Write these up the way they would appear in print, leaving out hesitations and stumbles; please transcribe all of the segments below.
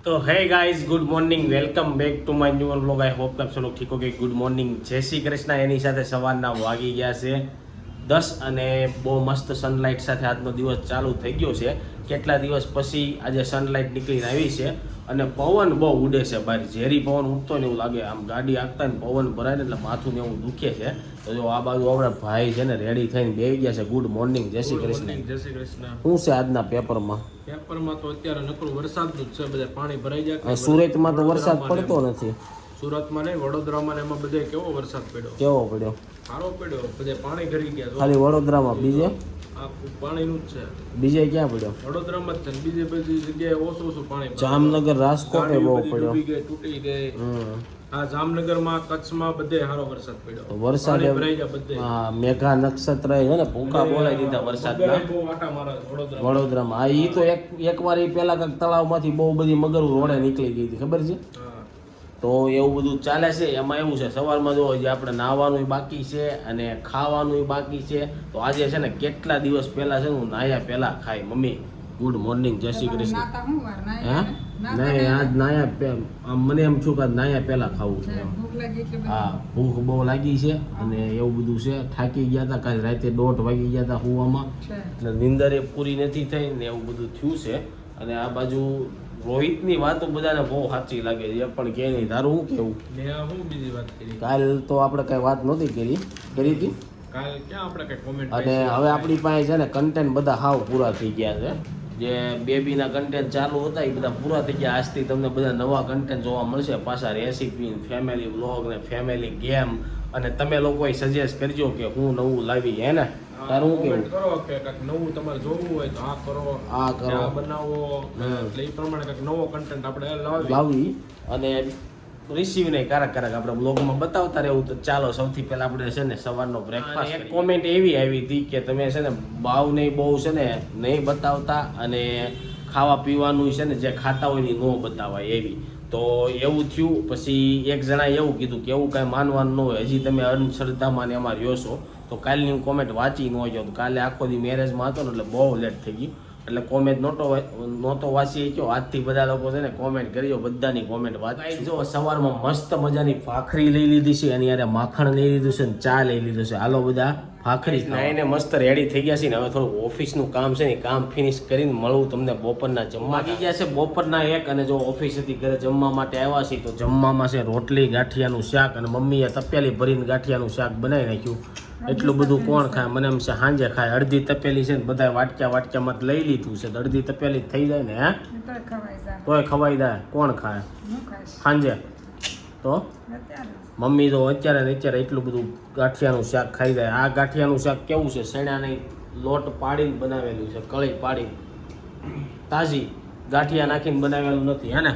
तो है guys good morning welcome back to my new vlog I hope आप सब लोग ठीक हो गए गुड मॉर्निंग जय શ્રી કૃષ્ણ એની સાથે સવારના વાગી ગયા છે 10 અને બહુ મસ્ત સનલાઇટ સાથે આજનો દિવસ ચાલુ થઈ ગયો છે કેટલા દિવસ પછી આજે સનલાઇટ નીકળીને આવી છે અને પવન બહુ ઉડે છે બહાર ઝેરી પવન ઉડતો ને એવું લાગે આમ ગાડી આગતા ને પવન ભરાય ને એટલે માથું ને એવું દુખે છે તો જો આ બાજુ આપણા ભાઈ છે ને રેડી થઈને બેસી ગયા છે ગુડ મોર્નિંગ જય શ્રી કૃષ્ણ શું છે આજના પેપરમાં તો અત્યારે નકરું વરસાદનું જ છે બધા પાણી ભરાઈ જાય સુરતમાં તો વરસાદ પડતો નથી સુરતમાં નહીં વડોદરામાં ને એમાં બધે કેવો વરસાદ પડ્યો કેવો પડ્યો સારો પડ્યો બધે પાણી ભરી ગયા ખાલી વડોદરામાં બીજે આ પાણીનું જ છે બીજે ક્યાં પડ્યો વડોદરામાં જ છે બીજે બધી જગ્યાએ ઓછું પાણી જામનગર રાજકોટે બહુ પડ્યો ડૂબી ગઈ તૂટી ગઈ આ જામનગરમાં કચ્છમાં બધે સારો વરસાદ પડ્યો વરસાદ ભરાઈ ગયા બધે હા મેઘા નક્ષત્ર છે ને ભૂકા બોલાવી દીધા વરસાદના બહુ આટા મારા વડોદરામાં આ ઈ તો એકવાર ઈ પેલા કાંઈક તળાવમાંથી બહુ બધી મગર રોડે નીકળી ગઈ હતી ખબર છે તો એવું બધું ચાલે છે એમાં એવું છે સવારમાં જો જે આપણે નાહવાનું બાકી છે અને ખાવાનું બાકી છે તો આજે છે ને કેટલા દિવસ પહેલા છે હું નાહ્યા પહેલા ખાઈ મમ્મી ગુડ મોર્નિંગ જય શ્રી કૃષ્ણ હા નહીં આજ નાયા મને એમ છું કે નાયા પહેલા ખાવું છે હા ભૂખ બહુ લાગી છે અને એવું બધું છે થાકી ગયા હતા કાલે રાતે 1:30 વાગી ગયા હતા હુવામાં એટલે નીંદરે પૂરી નથી થઈ ને એવું બધું થયું છે અને આ બાજુ રોહિતની વાતો બધાને બહુ સાચી લાગે છે પણ કે નહીં તારું શું કેવું હું બીજી વાત કરી કાલ તો આપણે કઈ વાત નહોતી કરી હતી કાલ ક્યાં આપણે કઈ કોમેન્ટ અને હવે આપણી પાસે છે ને કન્ટેન્ટ બધા હાવ પૂરા થઈ ગયા છે જે બેબીના કન્ટેન્ટ ચાલુ હતા એ બધા પૂરા થઈ ગયા આજથી તમને બધા નવા કન્ટેન્ટ જોવા મળશે પાછા રેસીપી ફેમિલી વ્લોગ ને ફેમિલી ગેમ અને તમે લોકોએ સજેસ્ટ કરજો કે હું નવું લાવી હે ને તારું કેવું કરો કે કંઈક નવું તમારે જોવું હોય તો આ કરો આ બનાવો એટલે એ પ્રમાણે કંઈક નવો કન્ટેન્ટ આપણે લાવી અને રિસીવ નહીં ક્યારેક આપણે બ્લોગમાં બતાવતા રહેવું તો ચાલો સૌથી પહેલા આપણે છે ને સવારનો બ્રેકફાસ્ટ એક કોમેન્ટ એવી આવી હતી કે તમે છે ને ભાવ નહીં બહુ છે ને નહીં બતાવતા અને ખાવા પીવાનું છે ને જે ખાતા હોય ને ન બતાવાય એવી તો એવું થયું પછી એક જણાએ એવું કીધું કે એવું કાંઈ માનવાનું ન હોય હજી તમે અંધશ્રદ્ધામાં ને એમાં રહ્યો છો તો કાલની હું કોમેન્ટ વાંચી ન હોય તો કાલે આખો દી મેરેજમાં હતો ને એટલે બહુ લેટ થઈ ગયું એટલે કોમેન્ટ નહોતો વાંચી ગયો આજથી બધા લોકો છે ને કોમેન્ટ કરજો બધાની કોમેન્ટ વાંચી જો સવારમાં મસ્ત મજાની ભાખરી લઈ લીધી છે એની યારે માખણ લઈ લીધું છે ને ચા લઈ લીધું છે હાલો બધા ભાખરી નાઈને મસ્ત રેડી થઈ ગયા છે ને હવે થોડું ઓફિસનું કામ છે ને કામ ફિનિશ કરીને મળું તમને બપોરના જમવા આવી ગયા છે બપોરના 1 અને જો ઓફિસ હતી ઘરે જમવા માટે આવ્યા છે તો જમવામાં છે રોટલી ગાંઠિયાનું શાક અને મમ્મીએ તપેલી ભરીને ગાંઠિયાનું શાક બનાવી નાખ્યું એટલું બધું કોણ ખાય મને એમ છે સાંજે ખાય અડધી તપેલી છે ને બધા વાટક્યામાં લઈ લીધું છે તો અડધી તપેલી થઈ જાય ને હે તોય ખવાઈ જાય કોણ ખાય સાંજે તો મમ્મી તો અત્યારે એટલું બધું ગાંઠિયાનું શાક ખાઈ જાય આ ગાંઠિયાનું શાક કેવું છે શેણાની લોટ પાડીને બનાવેલું છે કળી પાડીને તાજી ગાંઠિયા નાખીને બનાવેલું નથી હે ને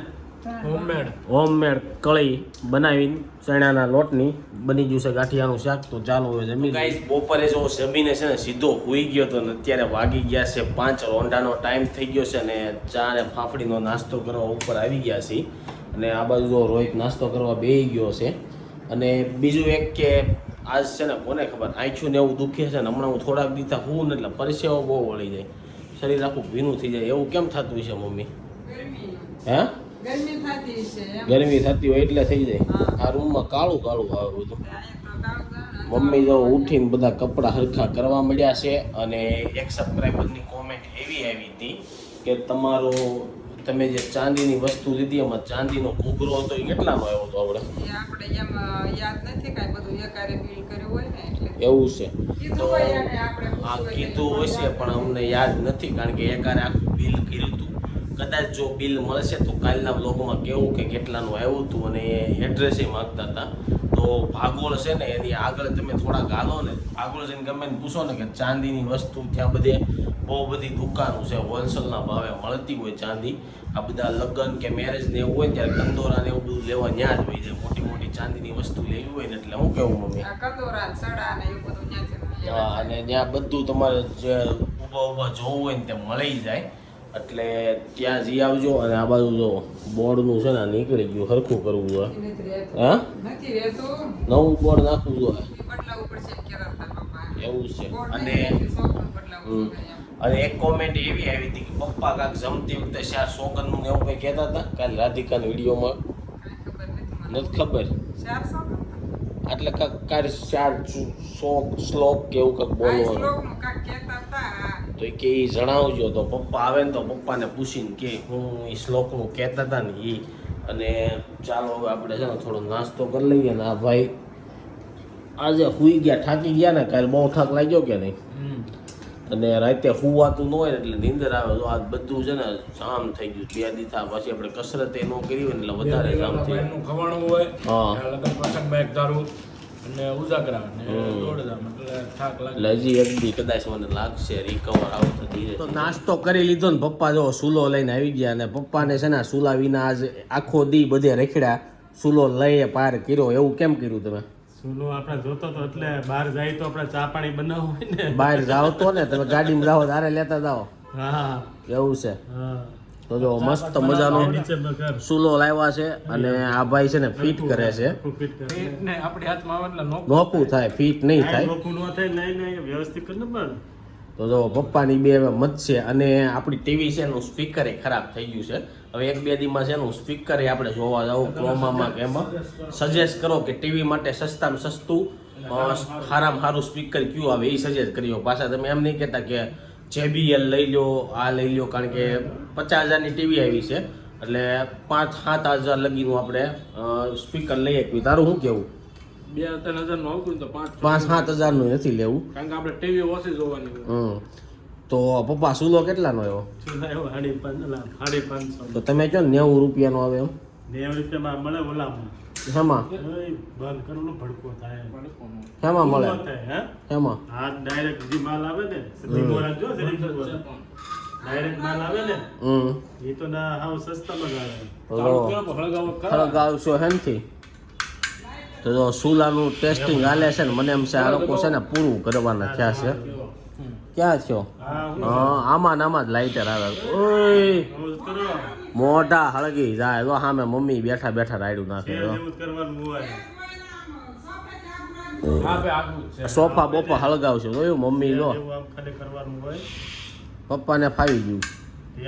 હોમમેડ કળી બનાવીને ચણાના લોટની બની ગયું છે ગાંઠિયાનું શાક તો ચાલો હવે જમી ગાઈસ બપોરે જો જમીને છે ને સીધો હોઈ ગયો તો ને અત્યારે વાગી ગયા છે 5 રોંડાનો ટાઈમ થઈ ગયો છે અને ચા ને ફાફડીનો નાસ્તો કરવા ઉપર આવી ગયા છે અને આ બાજુ જો રોહિત નાસ્તો કરવા બેસી ગયો છે અને બીજું એક કે આજ છે ને કોને ખબર આંખ્યું ને એવું દુખે છે ને હમણાં હું થોડાક દીધા હું ને એટલે પરસેવો બહુ વળી જાય શરીર આખું ભીનું થઈ જાય એવું કેમ થતું છે મમ્મી હે ગરમી થતી હોય એટલે થઈ જાય આ રૂમમાં કાળું આવે બધું મમ્મી જો ઉઠીને બધા કપડાં હરખા કરવા મળ્યા છે અને એક સબસ્ક્રાઈબરની કોમેન્ટ એવી આવી હતી કે તમે જે ચાંદીની વસ્તુ લીધી એમાં ચાંદીનો ઘૂઘરો હતો એ કેટલાનો આવ્યો હતો આપણે યાદ નથી કાંઈ બધું એકારે બિલ કર્યું હોય ને એટલે એવું છે તો હા કીધું હોય છે પણ અમને યાદ નથી કારણ કે એકારે આખું બિલ કર્યું હતું કદાચ જો બિલ મળશે તો કાલના બ્લોગમાં કેવું કે કેટલાનું આવ્યું હતું અને એડ્રેસ માંગતા હતા તો ભાગોળ છે ને એની આગળ તમે થોડાક હાલો ને ભાગોળ જઈને ગમે ને પૂછો ને કે ચાંદીની વસ્તુ ત્યાં બધે બહુ બધી દુકાનો છે હોલસેલના ભાવે મળતી હોય ચાંદી આ બધા લગ્ન કે મેરેજ ને એવું હોય ત્યારે કંદોરા ને એવું બધું લેવા ત્યાં જ હોય છે મોટી મોટી ચાંદીની વસ્તુ લેવી હોય ને એટલે હું કેવું મમ્મી હા અને ત્યાં બધું તમારે જે ઊભા જોવું હોય ને તે મળી જાય એટલે ત્યાં જઈ આવજો અને આ બાજુ જો બોર્ડનું છે ને નીકળી ગયું સરખું કરવું જોઈએ હા નવું બોર્ડ નાખવું જોઈએ એવું છે અને અને એક કોમેન્ટ એવી આવી હતી કે પપ્પા કાંક જમતી વખતે શાર સોગનનું ને એવું કંઈ કહેતા હતા કાલે રાધિકાના વિડીયોમાં કાંઈ ખબર નથી મને. નથી ખબર 400 કરતા. એટલે કાંક કાલે શાર શ્લોક કે એવું કાંક આ બોલવાનું શ્લોકનું કાંઈક કહેતા હતા. હા. તો એ કે એ જણાવજો તો પપ્પા આવે ને તો પપ્પાને પૂછીને કે હું એ શ્લોકનું કહેતા હતા ને એ અને ચાલો હવે આપણે છે ને થોડો નાસ્તો કરી લઈએ ને આ ભાઈ આજે હુઈ ગયા થાકી ગયા ને કાલે બહુ થાક લાગ્યો કે નહીં અને રાતે હુવાતું ન હોય ને એટલે નીંદર આવે તો આ બધું છે ને જામ થઈ ગયું 2 દીથા પછી આપણે કસરતે ન કરી હોય ને એટલે વધારે જામ થઈ ગયું એનું ખવાણું હોય હા. ત્યાં લગન પ્રસંગમાં એક દારૂ અને ઉજાગરા ને દોડધામ એટલે થાક લાગે. એટલે હજી એક દી કદાચ મને લાગશે રિકવર આવતો ધીરે તો નાસ્તો કરી લીધો ને પપ્પા જો સૂલો લઈને આવી ગયા અને પપ્પાને છે ને સૂલા વિના આજ આખો દી બધે રખડ્યા સૂલો લઈએ પાર કર્યો એવું કેમ કર્યું તમે સુનો આપણે જોતો તો એટલે બહાર જાય તો આપણે ચા પાણી બનાવવું હોય ને બહાર જાઓ તો ને તમે ગાડીમાં જાઓ તારે લેતા જાઓ હા એવું છે હા તો જો મસ્ત મજાનો નીચે બગર સૂલો લાવ્યા છે અને આ ભાઈ છે ને ફિટ કરે છે ફિટ કરે પેટને આપણી હાથમાં આવે એટલે નો નોખું થાય ફિટ નહીં થાય નોખું ન થાય નહીં વ્યવસ્થિત કરીને પણ તો જો પપ્પાની બે મત છે અને આપણી ટીવી છે એનું સ્પીકર એ ખરાબ થઈ ગયું છે હવે 1-2 દીમાં છે એનું સ્પીકર એ આપણે જોવા જાવ ક્રોમામાં કે એમાં સજેસ્ટ કરો કે ટીવી માટે સસ્તામાં સસ્તું સારામાં સારું સ્પીકર કયું આવે એ સજેસ્ટ કર્યો પાછા તમે એમ નહીં કહેતા કે JBL લઈ લો આ લઈ લો કારણ કે 50,000ની ટીવી આવી છે એટલે 5-7 હજાર લગીનું આપણે સ્પીકર લઈ શકીએ તારું શું કેવું 2-3 હજાર નું આવતું ને તો 5-7 હજારનું નથી લેવું કારણ કે આપણે ટીવી ઓછી જોવાની હોય. તો પપ્પા સૂલો કેટલાનો આવ્યો ચૂલા એવો 550 તો તમે કહો ને 90 રૂપિયાનો આવે એમ 90 રૂપિયામાં મળે ઓલામાં હેમાં ઓય, બંધ કરવાનો ભડકો થાય હેમાં મળે ઊભો થાય હે હેમાં હાથ ડાયરેક્ટ જે માલ આવે ને ધીમો રાખજો ડાયરેક્ટ માલ આવે ને એ તો ના હાવ સસ્તામાં જ આવે ચાલુ કરો પણ હળગાવો કરો. ખળગાવશો હેનથી તો જો સુલાનું ટેસ્ટિંગ હાલે છે ને મને એમ છે આ લોકો છે ને પૂરું કરવાના થયા છે ક્યાં થયો હા આમાં ને આમાં જ લાઇટર આવે ઓય એવું જ કરો મોઢા હળગી જાય જો સામે મમ્મી બેઠા બેઠા રાયડું નાખે જો એવું જ કરવાનું હોય હા ભાઈ આગળ જ છે. સોફા બોફા હળગાવશે જોયું મમ્મી જો એવું આમ ખાલી કરવાનું હોય પપ્પાને ફાવી ગયું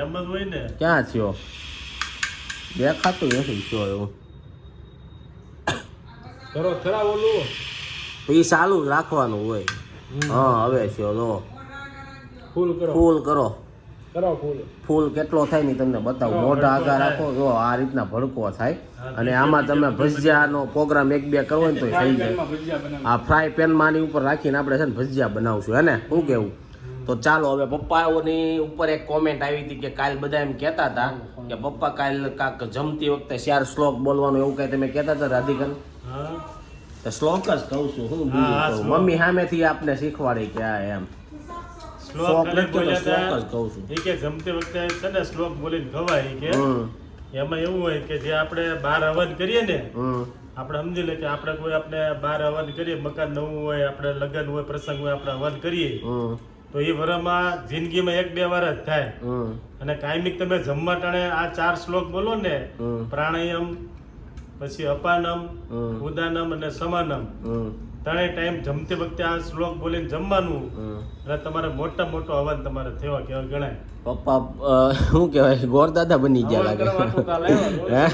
એમ જ હોય ને ક્યાં થયો દેખાતું નથી થયો એવું કરો ખરા ઓલું એ ચાલુ જ રાખવાનું હોય હા હવે થયો જો ફૂલ કરો ફૂલ કરો કરો ફૂલ ફૂલ કેટલો થાય ને તમને બતાવું મોઢા આગળ રાખો જો આ રીતના ભડકો થાય અને આમાં તમે ભજીયાનો પ્રોગ્રામ 1-2 કરવો ને તો થઈ જાય એમાં ભજીયા બનાવી આ ફ્રાય પેન માની ઉપર રાખીને આપણે છે ને ભજીયા બનાવશું હે ને શું કેવું તો ચાલો હવે પપ્પાઓની ઉપર એક કોમેન્ટ આવી હતી કે કાલ બધા એમ કહેતા હતા કે પપ્પા કાલ કાંક જમતી વખતે 4 શ્લોક બોલવાનું એવું કઈ તમે કહેતા હતા રાધિકન હા તો શ્લોક જ કહું છું હું બીજું હા, કહું શ્લોક. મમ્મી સામેથી આપને શીખવાડી કે આ એમ શ્લોક શ્લોક ખાલી નથી તો બોલ્યા શ્લોક હતા. જ કહું છું એ કે જમતી વખતે છે ને શ્લોક બોલીને ખવાય કે એમાં એવું હોય કે જે આપણે 12 હવન કરીએ ને આપણે સમજી લે કે આપણે કોઈ આપણે 12 હવન કરીએ મકાન નવું હોય આપણે લગ્ન હોય પ્રસંગ હોય આપણે હવન કરીએ તો એ વરમાં જિંદગીમાં 1-2 વાર જ થાય અને કાયમિક તમે જમવા ટાણે આ 4 શ્લોક બોલો ને પ્રાણાયામ પછી અપાનમ ઉદાનમ અને સમાનમ ત્રણેય ટાઈમ જમતી વખતે આ શ્લોક બોલીને જમવાનું એટલે તમારે મોટા મોટો હવન તમારે થયો કેવા ગણાય પપ્પા શું કહેવાય ગોરદાદા બની ગયા હવન કરવા લાગે તો કાલ આવ્યા, રોજ હે?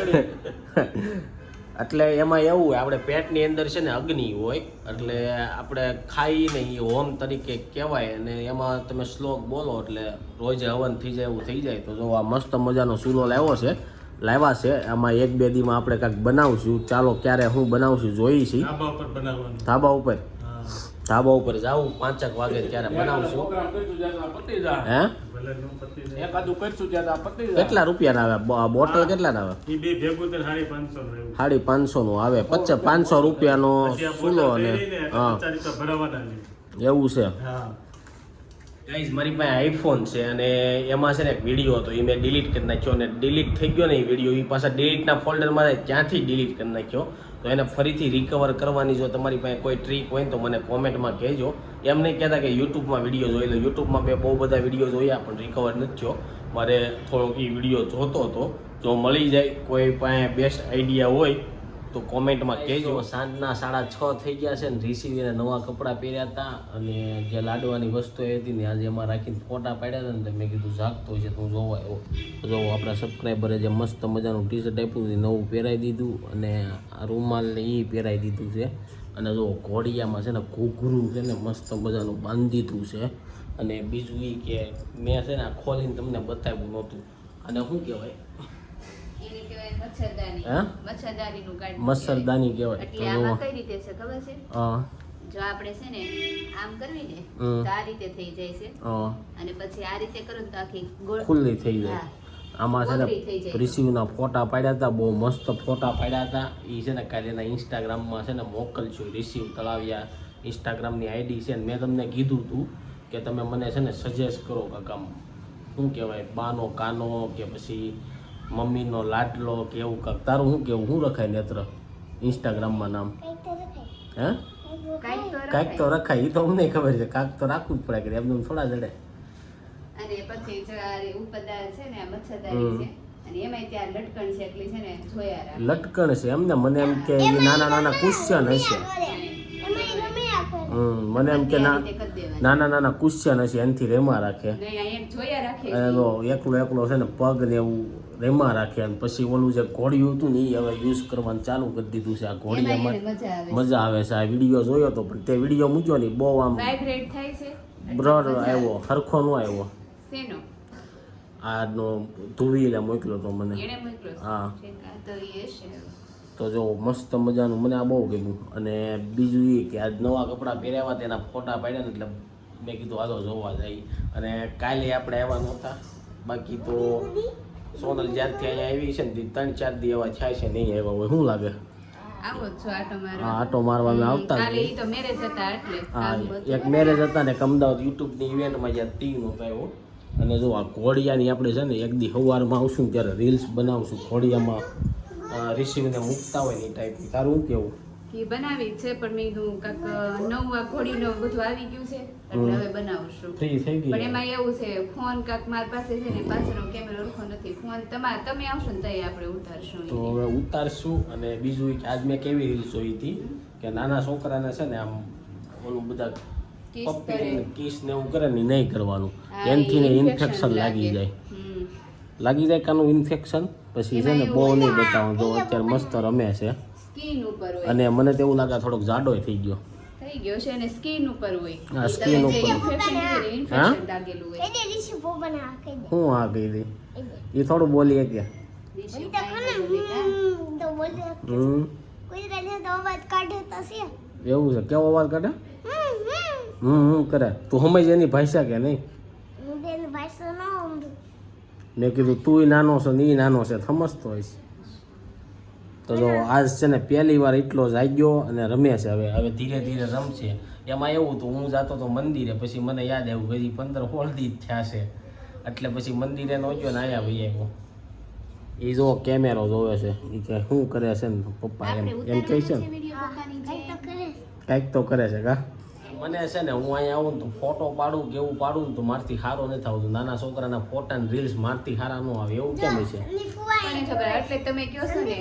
એટલે એમાં એવું હોય આપણે પેટની અંદર છે ને અગ્નિ હોય એટલે આપણે ખાઈને એ હોમ તરીકે કહેવાય અને એમાં તમે શ્લોક બોલો એટલે રોજે હવન થઈ જાય એવું થઈ જાય તો જો આ મસ્ત મજાનો સૂલો લાવ્યા છે આમાં 1-2 દીમાં આપણે કાંઈક બનાવશું ચાલો ક્યારે હું બનાવશું જોઈ છીએ ધાબા ઉપર બનાવવાનું ધાબા ઉપર હા ધાબા ઉપર જાવું 5 વાગે ત્યારે બનાવશું પ્રોગ્રામ કરશું ત્યારે આ પતી જાય. હે ભલે નો પતિ જાય. એકાદું કરશું ત્યારે આ પતી જાય. કેટલા રૂપિયાના આવે બોટલ કેટલાના આવે ઈ બે ભેગું થઈને 550 નું એવું. 550 નું આવે 500 રૂપિયાનો પછી આ સૂલો બોટલ અને લઈ લઈને હા 50 રૂપિયા ભરાવાના લે. એવું છે હા ગાઈઝ મારી પાસે આઈફોન છે અને એમાં છે ને એક વિડીયો હતો એ મેં ડિલીટ કરી નાખ્યો અને ડિલીટ થઈ ગયો ને એ વિડીયો એ પાછા ડિલીટના ફોલ્ડરમાં ક્યાંથી ડિલીટ કરી નાખ્યો તો એને ફરીથી રિકવર કરવાની જો તમારી પાસે કોઈ ટ્રીક હોય ને તો મને કોમેન્ટમાં કહેજો એમ નહીં કહેતા કે યુટ્યુબમાં વિડીયો જોઈ લો યુટ્યુબમાં મેં બહુ બધા વિડીયો જોયા પણ રિકવર નથી થયો મારે થોડોક એ વિડીયો જોતો હતો જો મળી જાય કોઈ પાસે બેસ્ટ આઈડિયા હોય તો કોમેન્ટમાં કહેજો. સાંજના 6:30 થઈ ગયા છે ને રિસીવીને નવા કપડાં પહેર્યા હતા અને જે લાડવાની વસ્તુ હતી ને આજે એમાં રાખીને ફોટા પાડ્યા હતા ને મેં કીધું જાગતો છે તો હું જોવા આવ્યો. જો આપણા સબસ્ક્રાઈબરે જે મસ્ત મજાનું ટી શર્ટ આપ્યું હતું નવું પહેરાવી દીધું અને આ રૂમાલને એ પહેરાવી દીધું છે. અને જો ઘોડિયામાં છે ને ઘૂઘરું છે ને મસ્ત મજાનું બાંધી દીધું છે. અને બીજું એ કે મેં છે ને આ ખોલીને તમને બતાવ્યું નહોતું. અને શું કહેવાય મચ્છરદાની કહેવાય. એટલે આમાં કઈ રીતે છે ખબર છે? હા જો આપણે છે ને આમ કરવી ને તો આ રીતે થઈ જાય છે અને પછી આ રીતે કરો ને તો આખી ગોળ ખુલ્લી થઈ જાય. આમાં છે ગોળરી થઈ ને જાય. રિસીવના ફોટા પાડ્યા હતા, બહુ મસ્ત ફોટા પાડ્યા હતા. એ છે ને કાલે એના ઇન્સ્ટાગ્રામમાં છે ને મોકલશું. રિસીવ તળાવ્યા ઇન્સ્ટાગ્રામની આઈડી છે ને મેં તમને કીધું હતું કે તમે મને છે ને સજેસ્ટ કરો કે આમ શું કહેવાય બાનો કાનો કે પછી મમ્મીનો લાડલો કે એવું કાંક. તારું શું કેવું શું રખાય નેત્ર ઇન્સ્ટાગ્રામમાં નામ? હે કાંઈક તો રખાય. એ તો અમને ખબર છે કાંઈક તો રાખવું જ પડે કે એમને થોડા જડે. અને પછી જો આ ઉપરદાર છે ને આ મચ્છરદારી છે અને એમાંય ત્યાં લટકણ છે એટલે છે ને જોયા રાખ. લટકણ છે એમને? મને એમ કે એ નાના નાના કુશન હશે. મને એમ કે નાના નાના કુશન હશે એનાથી રેમા રાખે. જોયા રાખે એકલો એકલો છે ને પગ ને એવું રેમા રાખે. અને પછી ઓલું જે ઘોડિયું હતું ને એ હવે યુઝ કરવાનું ચાલુ કરી દીધું છે. આ ઘોડિયામાં મજા આવે છે. આ વિડીયો જોયો તો પણ તે વિડીયો મૂક્યો નહીં બહુ આમ વાઇબ્રેટ થાય છે બ્રર આવ્યો હરખો નો આવ્યો. શેનો? આનો ધુવીલે મોકલ્યો તો મને. એને મોકલ્યો? હા તો એ છે. તો જો મસ્ત મજાનું મને આ બહુ ગમ્યું. અને બીજું એ કે આજ નવા કપડાં પહેર્યા તેના ફોટા પાડ્યા ને એટલે મેં કીધું હાલો જોવા જાય. અને કાલે આપણે આવ્યા નહોતા. બાકી તો સોનલ જ્યારથી અહીંયા આવી છે ને 3-4 દી એવા થયા છે નહીં આવ્યા હોય. શું લાગે? આવો છો આટો મારવા? હા આટો મારવા આવતા. કાલે ઈ તો મેરેજ હતા એટલે હા એક મેરેજ હતા ને અમદાવાદ યુટ્યુબની ઇવેન્ટમાં જ્યાં તી નહોતો આવ્યો. અને જો આ ઘોડિયાની આપણે છે ને એક દી સવારમાં આવશું ત્યારે રીલ્સ બનાવશું ઘોડિયામાં રિસીવને મૂકતા હોય ને એ ટાઈપની. તારું શું કેવું? કે બનાવી છે પણ મેં કીધું કાંક નવું આ ઘોડીનું બધું આવી ગયું છે એટલે હવે બનાવશું. ફ્રી થઈ ગઈ. પણ એમાં એવું છે ફોન કાંક મારી પાસે છે ને પાછળનો કેમેરો ઓળખો નથી. ફોન તમે આવશો ને તઈ આપણે ઉતારશું. તો હવે ઉતારશું. અને બીજું કે આજ મેં કેવી રીલ્સ જોઈ હતી કે નાના છોકરાને છે ને આમ ઓલું બધા કિસ ને એવું કરે ને નહીં કરવાનું. એનથી ને ઇન્ફેક્શન લાગી જાય. લાગી જાય કાનું ઇન્ફેક્શન. પછી છે ને બહુ નહીં બતાવવાનું. જો અત્યારે મસ્ત રમે છે સ્કિન ઉપર હોય અને મને તો એવું લાગે થોડોક જાડોય થઈ ગયો. થઈ ગયો છે અને સ્કિન ઉપર હોય. હા સ્કિન ઉપર. ઇન્ફેક્શન લાગેલું હોય. હું આ કહી દઈ એ થોડું બોલીએ કે એવું છે? કેવો અવાજ કાઢે? કરે તું સમજ એની ભાષા કે નહીં? મેં કીધું તું નાનો છો ને એ નાનો છે સમજતો હોઈશ. તો જો આજ છે ને પહેલી વાર એટલો જાગ્યો અને રમે છે. હવે ધીરે ધીરે રમશે. એમાં એવું હતું હું જતો તો મંદિરે પછી મને યાદ આવ્યું હજી 15-16 દી થયા છે એટલે પછી મંદિરે નો ગયો ને આયા ભાઈ આવ્યો. એ જો કેમેરો જોવે છે એ કે શું કરે છે ને પપ્પા એમ કહે છે ને કાંઈક તો કરે છે કા. મને છે ને હું અહીંયા આવું ને તો ફોટો પાડું કે એવું પાડું ને તો મારથી સારો નથી આવતું. નાના છોકરાના ફોટા ને રીલ્સ મારથી સારા ન આવે એવું કેમ છે? મને ખબર એટલે તમે કહો છો ને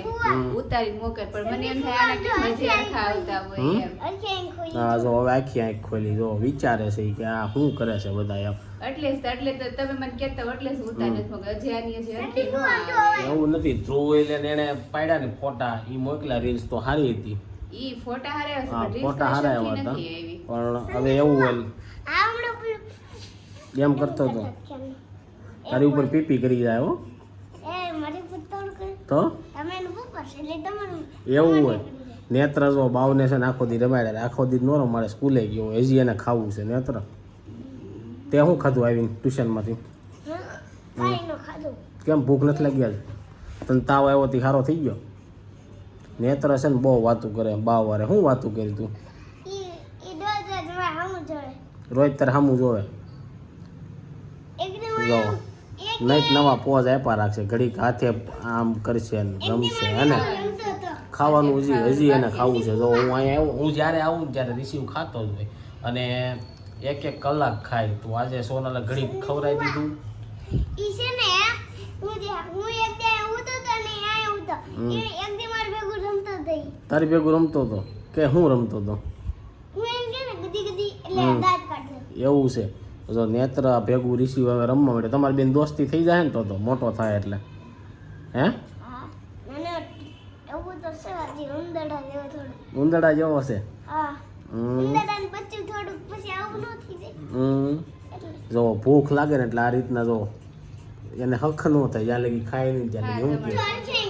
ઉતારી મોકલ પણ મને એમ થાય આના કેમ મજે આખા આવતા હોય એમ. હા જો હવે આખી આંખ ખોલી જો વિચારે છે કે આ શું કરે છે બધા એમ. એટલે તો તમે મને કહેતા એટલે જ ઉતાર નથી મોકલ. અજયાની છે આખી નો આવે. એવું નથી. ધ્રુવ એટલે એને પાડ્યા ને ફોટા એ મોકલા રીલ્સ તો સારી હતી. ઈ ફોટા હારા હશે હા પણ ફોટા રીલ્સ સારા નથી હતા આવી. પણ હવે એવું હોય એમ કરતો હતો તારી ઉપર પીપી કરી જાય હો. તો એવું હોય. નેત્ર જો બાવને છે ને આખો દી રમાડે આખો દી નો રમાડે સ્કૂલે ગયો હજી એને ખાવું છે. નેત્ર તે શું ખાધું આવીને ટ્યુશનમાંથી? કેમ ભૂખ નથી લાગી? આજ તને તાવ આવ્યો તે સારો થઈ ગયો? નેત્ર છે ને બહુ વાતું કરે બાવારે. શું વાતું કરી તું? રોજ તારે સામું જોવે જો નહીં નવા પોઝ આપ્યા રાખશે ઘડીક હાથે આમ કરશે રમશે અને ખાવાનું હજી એને ખાવું છે. જો હું અહીંયા હું જ્યારે આવું ત્યારે રિસીવ ખાતો જ હોય અને 1-1 કલાક ખાય. તો આજે સોનાલે ઘડીક ખવડાવી દીધું. તારી ભેગું રમતો હતો કે હું રમતો હતો? એવું છે જો નેત્ર ભેગું રિસીવ હવે રમવા માટે તમારી બેન દોસ્તી થઈ જાય ને તો મોટો થાય એટલે હે ઉંદરડા જેવો છે. જો ભૂખ લાગે ને એટલે આ રીતના જો એને હક ન થાય જ્યાં લગી ખાય નહીં ત્યાં લગી હું કે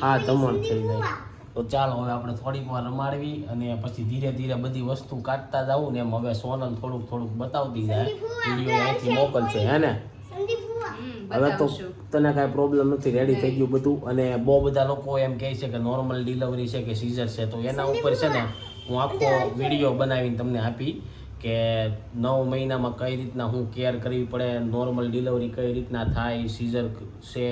હા તમણ થઈ જાય. તો ચાલો હવે આપણે થોડીક વાર રમાડવી અને પછી ધીરે ધીરે બધી વસ્તુ કાઢતા જવું ને એમ હવે સોનલ થોડુંક બતાવતી જાય વિડીયો અહીંથી મોકલશે હે ને. હવે તો તને કાંઈ પ્રોબ્લેમ નથી, રેડી થઈ ગયું બધું. અને બહુ બધા લોકો એમ કહે છે કે નોર્મલ ડિલિવરી છે કે સીઝર છે, તો એના ઉપર છે ને હું આખો વિડીયો બનાવીને તમને આપી કે 9 મહિનામાં કઈ રીતના હું કેર કરવી પડે, નોર્મલ ડિલિવરી કઈ રીતના થાય, સીઝર છે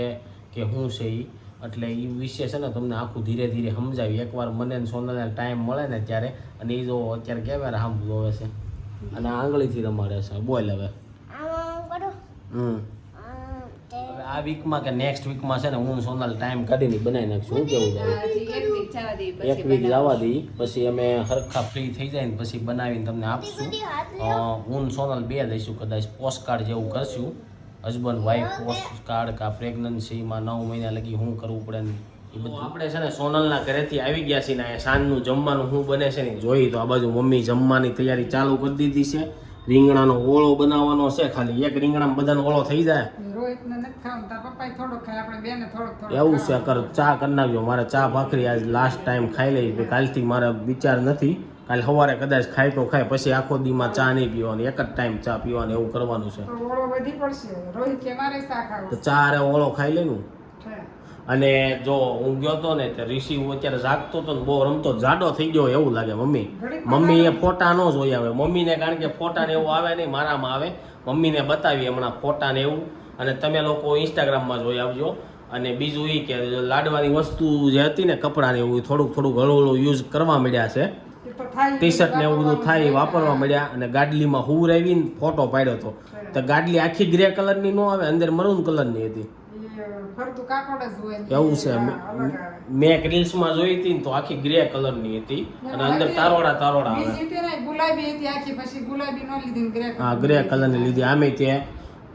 કે શું છે એ. એટલે એ વિશે છે ને તમને આખું ધીરે ધીરે સમજાવી એકવાર મને ને સોનલને ટાઈમ મળે ને ત્યારે. અને એ જો અત્યારે કેમેરા સામે જોવે છે અને આંગળીથી રમાડે છે. બોલ હવે આ વીકમાં કે નેક્સ્ટ વીકમાં છે ને હું સોનલ ટાઈમ કાઢીને બનાવી નાખશું. શું કેવું છે? એક વીક જવા દઈ પછી અમે હરખા ફ્રી થઈ જાય ને પછી બનાવીને તમને આપશું. હું સોનલ 2 દઈશું કદાચ પોસ્ટકાર્ડ જેવું કરશું, હસબન્ડ વાઈફ પોસ્ટકાર્ડ કા પ્રેગ્નન્સીમાં 9 મહિના લગી શું કરવું પડે ને એ બધું. આપણે છે ને સોનલના ઘરેથી આવી ગયા છીએ ને સાંજનું જમવાનું શું બને છે ને જોઈ. તો આ બાજુ મમ્મી જમવાની તૈયારી ચાલુ કરી દીધી છે. રીંગણાનો ઓળો બનાવવાનો છે, ખાલી એક રીંગણામાં બધાનો ઓળો થઈ જાય. રોહિતને નથી ખાવાનું, તાર પપ્પાએ થોડોક ખાય, આપણે બેને થોડોક એવું છે કર ચા કરી નાખજો. મારે ચા ભાખરી આજ લાસ્ટ ટાઈમ ખાઈ લઈ. કાલથી મારે વિચાર નથી, કાલે સવારે કદાચ ખાય તો ખાય, પછી આખો દીમાં ચા નહીં પીવાની, એક જ ટાઈમ ચા પીવાની એવું કરવાનું છે. ઓળો વધી પડશે. રોહિત કે મારે શાક તો આવું ચા અરે ઓળો ખાઈ લેનું. છે. અને જો હું ગયો તો ને તે ઋષિ અત્યારે જાગતો હતો ને બહુ રમતો, જાડો થઈ ગયો એવું લાગે. મમ્મી એ ફોટા ન જોઈ આવે મમ્મીને, કારણ કે ફોટા ને એવું આવે નહીં, મારામાં આવે. મમ્મીને બતાવી હમણાં ફોટા ને એવું, અને તમે લોકો ઇન્સ્ટાગ્રામમાં જોઈ આવજો. અને બીજું એ કે લાડવાની વસ્તુ જે હતી ને કપડાં ને એવું થોડુંક હળવું યુઝ કરવા મળ્યા છે. ટી શર્ટ ને એવું બધું થાય વાપરવા મળ્યા. અને ગાડલીમાં હુર આવીને ફોટો પાડ્યો હતો તો ગાડલી આખી ગ્રે કલરની ન આવે, અંદર મરૂન કલરની હતી. ફરતું કાપડ જ હોય ને એવું છે. મેં એક રીલ્સમાં જોઈ હતી ને તો આખી ગ્રે કલરની હતી અને અંદર તારોડા આવે. બીજી તે નહીં, ગુલાબી હતી આખી, પછી ગુલાબી નો લીધી ને ગ્રે હા ગ્રે કલરની લીધી. આમે તે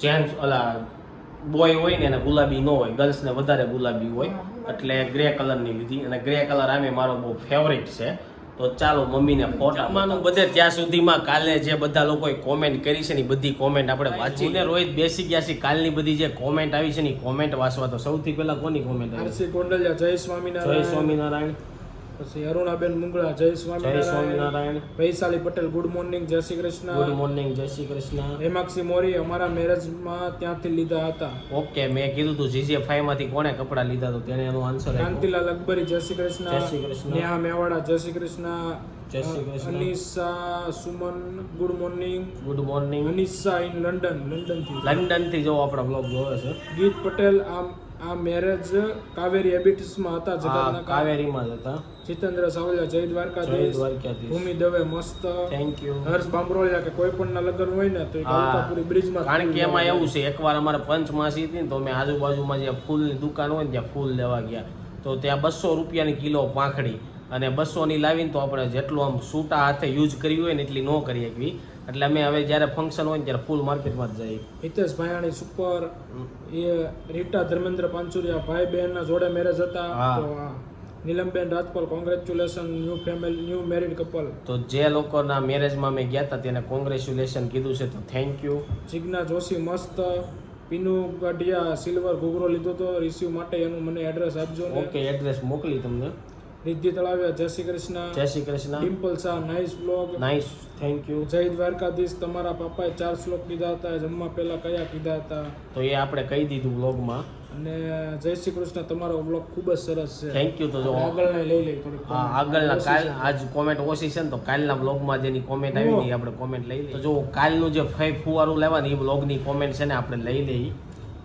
જેન્ટ્સ ઓલા બોય હોય ને એને ગુલાબી ન હોય, ગર્લ્સને વધારે ગુલાબી હોય, એટલે ગ્રે કલરની લીધી. અને ગ્રે કલર આમે મારો બહુ ફેવરિટ છે. તો ચાલો મમ્મીને ફોટામાં બધે ત્યાં સુધીમાં કાલે જે બધા લોકોએ કોમેન્ટ કરી છે ને બધી કોમેન્ટ આપણે વાંચી ને રોહિત બેસી ગયા છે. કાલની બધી જે કોમેન્ટ આવી છે ને કોમેન્ટ વાંચવા. તો સૌથી પહેલા કોની કોમેન્ટ આવી? આરસી કોંડલિયા જય જય સ્વામિનારાયણ. સ્વામિનારાયણ. પછી અરુણાબેન મુંગળા જય જય સ્વામિનારાયણ. સ્વામિનારાયણ. વૈશાલી પટેલ ગુડ મોર્નિંગ જય શ્રી કૃષ્ણ. ગુડ મોર્નિંગ જય શ્રી કૃષ્ણ. હેમાક્ષી મોરી અમારા મેરેજમાં ત્યાંથી લીધા હતા. ઓકે, મેં કીધું તું GJ5 માંથી કોણે કપડા લીધા તો તેને એનો આન્સર આપ્યો. કાંતિલાલ અકબરી જય શ્રી કૃષ્ણ. જય શ્રી કૃષ્ણ. નેહા મેવાડા જય શ્રી કૃષ્ણ. જય Shri Krishna. Anisha Suman good morning. Good morning. Anisha in London થી. લંડન થી જો આપણા બ્લોગ જોવે છે. ગીત પટેલ આ મેરેજ કાવેરી હેબિટ્સમાં હતા હા, જગતના કાવેરીમાં જ હતા. જીતેન્દ્ર સાવલિયા જય જય દ્વારકાધીશ. દ્વારકાધીશ. ભૂમિ દવે મસ્ત. Thank you. હર્ષ બામરોલિયા કે કોઈ પણ ના લગ્ન હોય ને તો એક હા. અલકાપુરી બ્રિજમાં કારણ કે એમાં એવું છે, એકવાર અમારે પંચમાસી હતી ને તો અમે આજુબાજુમાં જે ફૂલની દુકાન હોય ને ત્યાં ફૂલ લેવા ગયા તો ત્યાં 200 રૂપિયાની કિલો પાંખડી અને 200 ની લાવીને તો આપણે જેટલું આમ સૂટા હાથે યુઝ કરવી હોય ને એટલી ન કરી શકવી. એટલે અમે હવે જ્યારે ફંક્શન હોય ને ત્યારે ફૂલ માર્કેટમાં જ જઈએ. હિતેશ ભાયાણી સુપર. એ રીટા ધર્મેન્દ્ર પાંચુરિયા ભાઈ બહેનના જોડે મેરેજ હતા. હા. તો Neelamben Rajpal congratulation new married couple. તો જે લોકોના મેરેજમાં મેં ગયા હતા તેને કોંગ્રેચ્યુલેશન કીધું છે, તો થેન્ક યુ. જિજ્ઞા જોશી મસ્ત. પીનુ ગાઢિયા સિલ્વર ઘૂઘરો લીધો તો રિસીવ માટે એનું મને એડ્રેસ આપજો ને. ઓકે, એડ્રેસ મોકલી તમને. રિદ્ધિ તળાવિયા જય શ્રી કૃષ્ણ. જય Shri Krishna. Dimple Shah nice blog. Nice, thank you. જય દ્વારકાધીશ. તમારા પપ્પાએ 4 શ્લોક કીધા હતા, જમવા પહેલા કયા કીધા હતા? તો એ આપણે કહી દીધું બ્લોગમાં. અને જય શ્રી કૃષ્ણ. તમારો બ્લોગ ખૂબ જ સરસ છે. Thank you. તો જો આગળના લઈ લઈ થોડીક. હા, આગળના કાલ આજ કોમેન્ટ ઓછી છે ને તો કાલના બ્લોગમાં જેની કોમેન્ટ આવી ને આપણે કોમેન્ટ લઈ લઈએ. તો જો કાલનું જે ફુવારું લેવાની એ બ્લોગની કોમેન્ટ છે ને આપણે લઈ લઈએ.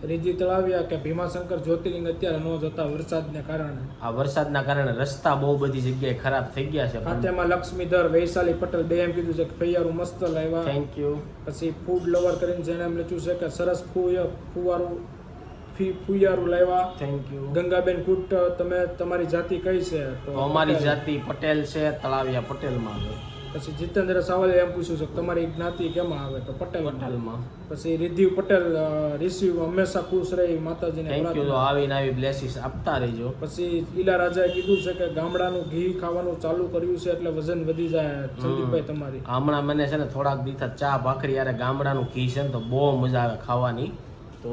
રિદ્ધિ તળાવિયા કે ભીમાશંકર જ્યોતિર્લિંગ અત્યારે ન જતા વરસાદને કારણે. આ વરસાદના કારણે રસ્તા બહુ બધી જગ્યાએ ખરાબ થઈ ગયા છે. ખાતેમાં લક્ષ્મીધર વૈશાલી પટેલ બે એમ કીધું છે કે ફૈયારું મસ્ત લાવ્યા. Thank you. પછી ફૂડ લવર કરીને જેને એમ લખ્યું છે કે સરસ ફૂવારું ફુયારું લાવ્યા. Thank you. ગંગાબેન કુટ તમે તમારી જાતિ કઈ છે? તો અમારી જાતિ પટેલ છે, તળાવિયા પટેલમાં આવે. પછી જીતેન્દ્ર સાવલે એમ પૂછ્યું છે કે તમારી જ્ઞાતિ કેમાં આવે? તો પટેલમાં. પછી રિધિવ પટેલ રિસીવ હંમેશા ખુશ રહી માતાજીને થેન્ક યુ. તો પ્રાર્થના. આવીને આવી બ્લેસીસ આપતા રહેજો. પછી ઈલા રાજાએ કીધું છે કે ગામડાનું ઘી ખાવાનું ચાલુ કર્યું છે એટલે વજન વધી જાય. સંદીપભાઈ તમારી હમણાં મને છે ને થોડાક દિવસ ચા ભાખરી યારે ગામડાનું ઘી છે ને તો બહુ મજા આવે ખાવાની, તો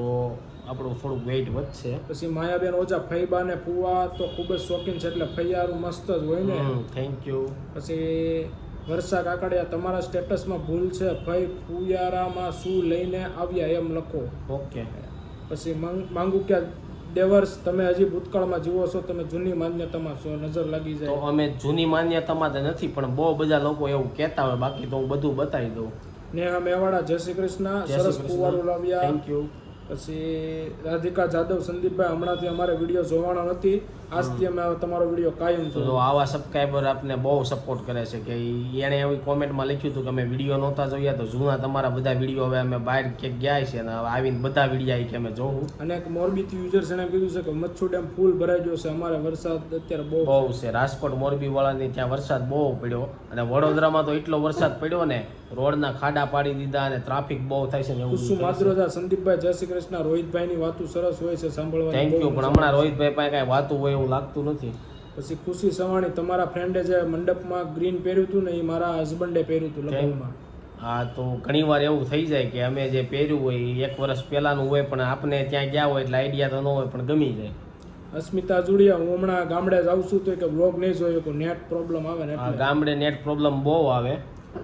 આપણું થોડુંક વેઇટ વધશે. પછી માયાબેન ઓજા ફૈબા ને ફુવા તો ખૂબ જ શોખીન છે એટલે ફૈયારું મસ્ત જ હોય ને. Thank you. પછી વર્ષા કાકડિયા તમારા સ્ટેટસમાં ભૂલ છે, ફઈ ફુયારામાં શું લઈને આવ્યા એમ લખો. ઓકે. પછી માંગુ કે દેવર્સ તમે હજી ભૂતકાળમાં જીવો છો, તમે જૂની માન્યતામાં છો, નજર લાગી તો જાય. અમે જૂની માન્યતામાં તો નથી, પણ બહુ બધા લોકો એવું કહેતા હોય, બાકી તો હું બધું બતાવી દઉં. નેહા મેવાડા જય શ્રી કૃષ્ણ, જય શ્રી સરસ કૃષ્ણ. કુવારું લાવ્યા. Thank you. પછી રાધિકા જાદવ સંદીપભાઈ હમણાંથી અમારે વિડીયો જોવાનો નથી, આજથી અમે તમારો વિડીયો કાયમ તો જોયો. આવા સબસ્ક્રાઈબર આપને બહુ સપોર્ટ કરે છે કે એણે એવી કોમેન્ટમાં લખ્યું હતું કે અમે વિડીયો નહોતા જોયા, તો જૂના તમારા બધા વિડીયો હવે અમે બહાર ક્યાંક ગયા છે અને હવે આવીને બધા વિડીયો કે અમે જોવું. અને એક મોરબીથી યુઝર્સ એને કીધું છે કે મચ્છુ ડેમ ફૂલ ભરાઈ ગયો છે, અમારે વરસાદ અત્યારે બહુ બહુ છે. રાજકોટ મોરબી વાળાની ત્યાં વરસાદ બહુ પડ્યો, અને વડોદરામાં તો એટલો વરસાદ પડ્યો ને રોડના ખાડા પાડી દીધા અને ટ્રાફિક બહુ થાય છે ને એવું કુસુમ બધું થાય છે. માદ્રોજા સંદીપભાઈ જય શ્રી કૃષ્ણ, રોહિતભાઈની વાતો સરસ હોય છે સાંભળવાની. Thank you. બહુ પણ મજા હમણાં આવે. રોહિતભાઈ પાસે કાંઈ વાતું હોય એવું લાગતું નથી. પછી ખુશી સવાણી તમારા ફ્રેન્ડે જે મંડપમાં ગ્રીન પહેર્યું હતું ને એ મારા હસબન્ડે પહેર્યું હતું લગ્નમાં. હા, તો ઘણીવાર એવું થઈ જાય કે અમે જે પહેર્યું હોય એ 1 વર્ષ પહેલાનું હોય, પણ આપણે ત્યાં ગયા હોય એટલે આઈડિયા તો ન હોય, પણ ગમી જાય. અસ્મિતા જુડિયા હું હમણાં ગામડે જાઉં છું તો કે વ્લોગ નહીં જોયો કે નેટ પ્રોબ્લેમ આવે ને આ એટલે. ગામડે નેટ પ્રોબ્લેમ બહુ આવે.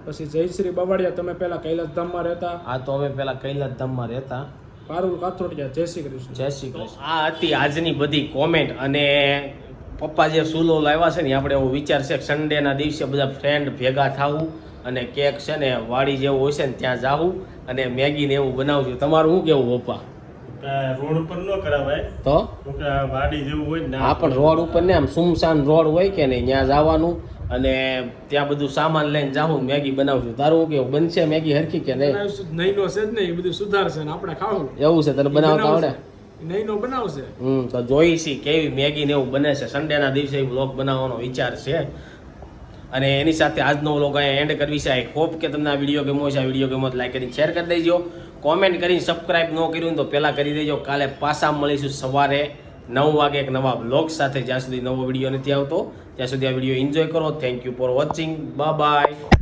પછી જયશ્રી બાવળિયા તમે પહેલા કૈલાસધામમાં રહેતા. આ તો અમે પેલા કૈલાસધામમાં રહેતા. પારુલ કાથોડિયા જય શ્રી કૃષ્ણ. જય શ્રી કૃષ્ણ. આ હતી આજની બધી કોમેન્ટ, અને પપ્પા જે સૂલો લાવ્યા છે ને આપણે એવો વિચાર છે કે સન્ડેના દિવસે બધા ફ્રેન્ડ ભેગા થવું અને કેક છે ને વાડી જેવું હોય છે ને ત્યાં જાવું અને મેગી ને એવું બનાવજો. તમારું શું કેવું પપ્પા? રોડ ઉપર ન કરાવાય, તો વાડી જેવું હોય ને આ પણ રોડ ઉપર ને આમ સુમસાન રોડ હોય કે નહીં, ત્યાં જવાનું અને ત્યાં બધું સામાન લઈને જાવું, મેગી બનાવશું. તારું શું કેવું? બનશે મેગી હરખી કે નહીં? નઈનો છે જ નહીં, એ બધું સુધારશે ને આપણે ખાવું. એવું છે? તને બનાવતા આવડે? નઈનો બનાવશે. તો જોઈશી કેવી મેગી ને એવું બને છે. સન્ડેના દિવસે વ્લોગ બનાવવાનો વિચાર છે, અને એની સાથે આજનો વ્લોગ અહીંયા એન્ડ કરવી છે. આઈ હોપ કે તમને આ વિડીયો ગમ્યો છે. આ વિડીયો ગમ્યો તો લાઈક કરીને શેર કરી દેજો, કોમેન્ટ કરીને સબસ્ક્રાઇબ ન કર્યું તો પહેલાં કરી દેજો. કાલે પાછા મળીશું સવારે 9 વાગે એક નવા વ્લોગ સાથે. જ્યાં સુધી નવો વિડીયો નથી આવતો ત્યાં સુધી આ વિડીયો એન્જોય કરો. Thank you for watching. Bye bye.